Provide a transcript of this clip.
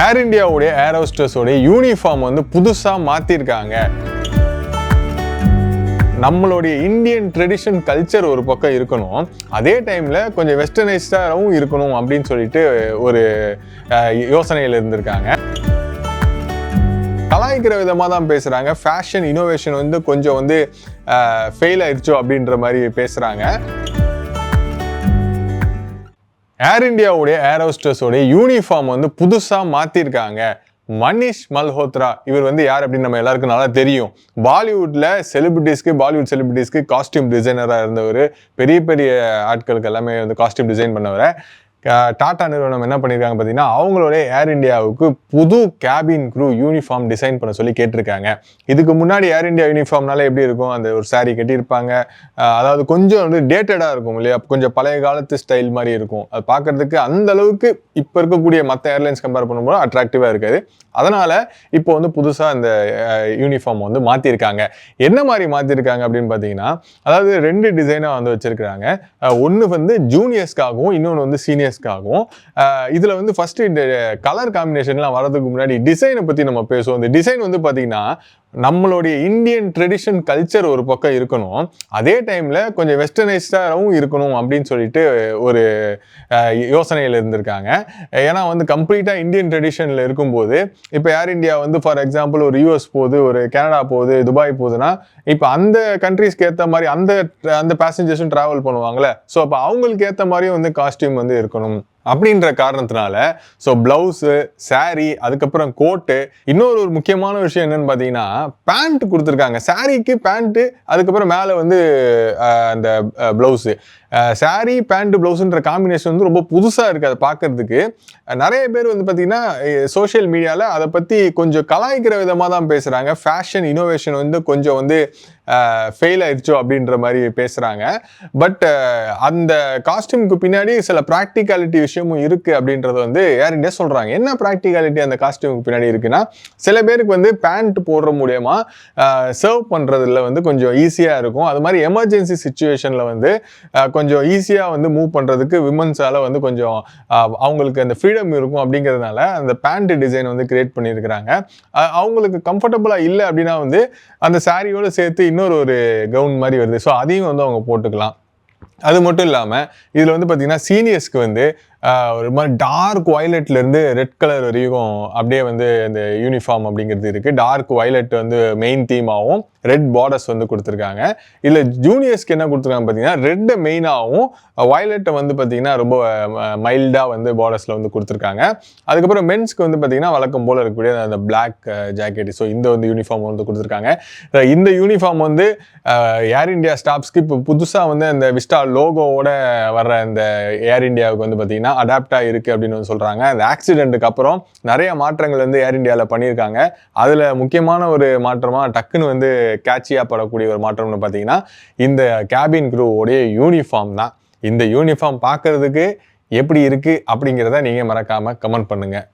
ஏர் இந்தியாவுடைய ஏர் ஹோஸ்டஸோடைய யூனிஃபார்ம் வந்து புதுசாக மாற்றிருக்காங்க. நம்மளுடைய இந்தியன் ட்ரெடிஷன் கல்ச்சர் ஒரு பக்கம் இருக்கணும், அதே டைமில் கொஞ்சம் வெஸ்டர்னைஸ்டாகவும் இருக்கணும் அப்படின்னு சொல்லிட்டு ஒரு யோசனையில் இருந்திருக்காங்க. கலாய்க்கிற விதமாக தான் பேசுகிறாங்க. ஃபேஷன் இனோவேஷன் வந்து கொஞ்சம் வந்து ஃபெயில் ஆயிடுச்சோ அப்படின்ற மாதிரி பேசுகிறாங்க. ஏர் இந்தியாவுடைய ஏர் ஹோஸ்டஸோடைய யூனிஃபார்ம் வந்து புதுசாக மாற்றிருக்காங்க. மனிஷ் மல்ஹோத்ரா இவர் வந்து யார் அப்படின்னு நம்ம எல்லாருக்கும் நல்லா தெரியும். பாலிவுட் செலிபிரிட்டிஸ்க்கு காஸ்டியூம் டிசைனராக இருந்தவர், பெரிய பெரிய ஆட்களுக்கு எல்லாமே வந்து காஸ்டியூம் டிசைன் பண்ணவரை. டாடா நிறுவனம் என்ன பண்ணியிருக்காங்க பார்த்தீங்கன்னா, அவங்களுடைய ஏர் இந்தியாவுக்கு புது கேபின் க்ரூ யூனிஃபார்ம் டிசைன் பண்ண சொல்லி கேட்டிருக்காங்க. இதுக்கு முன்னாடி ஏர் இந்தியா யூனிஃபார்ம்னால எப்படி இருக்கும், அந்த ஒரு சாரீ கட்டியிருப்பாங்க, அதாவது கொஞ்சம் வந்து டேட்டடாக இருக்கும் இல்லையா, கொஞ்சம் பழைய காலத்து ஸ்டைல் மாதிரி இருக்கும். அது பார்க்கறதுக்கு அந்த அளவுக்கு இப்போ இருக்கக்கூடிய மற்ற ஏர்லைன்ஸ் கம்பேர் பண்ணும்போது அட்ராக்டிவாக இருக்காது. அதனால் இப்போ வந்து புதுசாக இந்த யூனிஃபார்ம் வந்து மாற்றிருக்காங்க. என்ன மாதிரி மாற்றிருக்காங்க அப்படின்னு பார்த்தீங்கன்னா, அதாவது 2 டிசைனாக வந்து வச்சுருக்கிறாங்க. ஒன்று வந்து ஜூனியர்ஸ்க்காகவும், இன்னொன்று வந்து சீனியர்ஸ்க்காகவும். இதில் வந்து ஃபஸ்ட்டு இந்த கலர் காம்பினேஷன்லாம் வரதுக்கு முன்னாடி டிசைனை பற்றி நம்ம பேசுவோம். இந்த டிசைன் வந்து பார்த்தீங்கன்னா, நம்மளுடைய இந்தியன் ட்ரெடிஷன் கல்ச்சர் ஒரு பக்கம் இருக்கணும், அதே டைமில் கொஞ்சம் வெஸ்டர்னைஸ்டாகவும் இருக்கணும் அப்படின்னு சொல்லிட்டு ஒரு யோசனையில் இருந்திருக்காங்க. ஏன்னா வந்து கம்ப்ளீட்டாக இந்தியன் ட்ரெடிஷனில் இருக்கும்போது, இப்போ ஏர் இந்தியா வந்து ஃபார் எக்ஸாம்பிள் ஒரு யூஎஸ் போகுது, ஒரு கனடா போகுது, துபாய் போகுதுன்னா, இப்போ அந்த கண்ட்ரீஸ்க்கு ஏற்ற மாதிரி அந்த பேசஞ்சர்ஸும் ட்ராவல் பண்ணுவாங்கள்ல, ஸோ அப்போ அவங்களுக்கு ஏற்ற மாதிரியும் வந்து காஸ்டியூம் வந்து இருக்கணும் அப்படின்ற காரணத்தினால ஸோ ப்ளவுஸு, சாரீ, அதுக்கப்புறம் கோட்டு, இன்னொரு முக்கியமான விஷயம் என்னன்னு பார்த்தீங்கன்னா, பேண்ட் கொடுத்துருக்காங்க. சாரீக்கு பேண்ட்டு, அதுக்கப்புறம் மேலே வந்து அந்த ப்ளவுஸு. சாரீ பேண்ட் ப்ளவுஸுன்ற காம்பினேஷன் வந்து ரொம்ப புதுசாக இருக்குது அதை பார்க்கறதுக்கு. நிறைய பேர் வந்து பார்த்திங்கன்னா சோஷியல் மீடியாவில் அதை பற்றி கொஞ்சம் கலாய்க்கிற விதமாக தான் பேசுகிறாங்க. ஃபேஷன் இனோவேஷன் வந்து கொஞ்சம் வந்து ஃபெயில் ஆயிடுச்சோ அப்படின்ற மாதிரி பேசுகிறாங்க. பட் அந்த காஸ்டியூமுக்கு பின்னாடி சில ப்ராக்டிகாலிட்டி விஷயமும் இருக்குது அப்படின்றது வந்து ஏர் இந்தியா சொல்கிறாங்க. என்ன ப்ராக்டிகாலிட்டி அந்த காஸ்டியூமுக்கு பின்னாடி இருக்குன்னா, சில பேருக்கு வந்து பேண்ட் போடுற மூலயமா சர்வ் பண்ணுறதுல வந்து கொஞ்சம் ஈஸியாக இருக்கும். அது மாதிரி எமர்ஜென்சி சுச்சுவேஷனில் வந்து கொஞ்சம் ஈஸியாக வந்து மூவ் பண்ணுறதுக்கு விமன்ஸால் வந்து கொஞ்சம் அவங்களுக்கு அந்த ஃப்ரீடம் இருக்கும். அப்படிங்கிறதுனால அந்த பேண்ட் டிசைன் வந்து கிரியேட் பண்ணியிருக்கிறாங்க. அவங்களுக்கு கம்ஃபர்டபுளாக இல்லை அப்படின்னா வந்து அந்த சாரியோடு சேர்த்து இன்னொரு ஒரு கவுன் மாதிரி வருது, ஸோ அதையும் வந்து அவங்க போட்டுக்கலாம். அது மட்டும் இல்லாமல் இதில் வந்து பார்த்திங்கன்னா சீனியர்ஸ்க்கு வந்து ஒரு மாதிரி டார்க் வயலட்லேருந்து ரெட் கலர் வரைக்கும் அப்படியே வந்து இந்த யூனிஃபார்ம் அப்படிங்கிறது இருக்குது. டார்க் வயலட் வந்து மெயின் தீமாகவும் ரெட் பார்டர்ஸ் வந்து கொடுத்துருக்காங்க. இதில் ஜூனியர்ஸ்க்கு என்ன கொடுத்துருக்காங்க பார்த்தீங்கன்னா, ரெட்டை மெயினாகவும் வயலட்டை வந்து பார்த்திங்கன்னா ரொம்ப மைல்டாக வந்து பார்டர்ஸில் வந்து கொடுத்துருக்காங்க. அதுக்கப்புறம் மென்ஸ்க்கு வந்து பார்த்திங்கன்னா வழக்கம் போல் இருக்கக்கூடிய அந்த பிளாக் ஜாக்கெட், ஸோ இந்த வந்து யூனிஃபார்ம் வந்து கொடுத்துருக்காங்க. இந்த யூனிஃபார்ம் வந்து ஏர் இந்தியா ஸ்டாஃப்ஸ்க்கு இப்போ புதுசாக வந்து அந்த விஸ்டா லோகோவோட வர்ற அந்த ஏர் இந்தியாவுக்கு வந்து பார்த்திங்கன்னா அடாப்டாக இருக்குது அப்படின்னு வந்து சொல்கிறாங்க. அந்த ஆக்சிடென்ட்டுக்கு அப்புறம் நிறைய மாற்றங்கள் வந்து ஏர் இந்தியாவில் பண்ணியிருக்காங்க. அதில் முக்கியமான ஒரு மாற்றமாக டக்குன்னு வந்து கேட்சியாக படக்கூடிய ஒரு மாற்றம்னு பார்த்தீங்கன்னா இந்த கேபின் க்ரூவோடைய யூனிஃபார்ம் தான். இந்த யூனிஃபார்ம் பார்க்குறதுக்கு எப்படி இருக்குது அப்படிங்கிறத நீங்கள் மறக்காமல் கமெண்ட் பண்ணுங்கள்.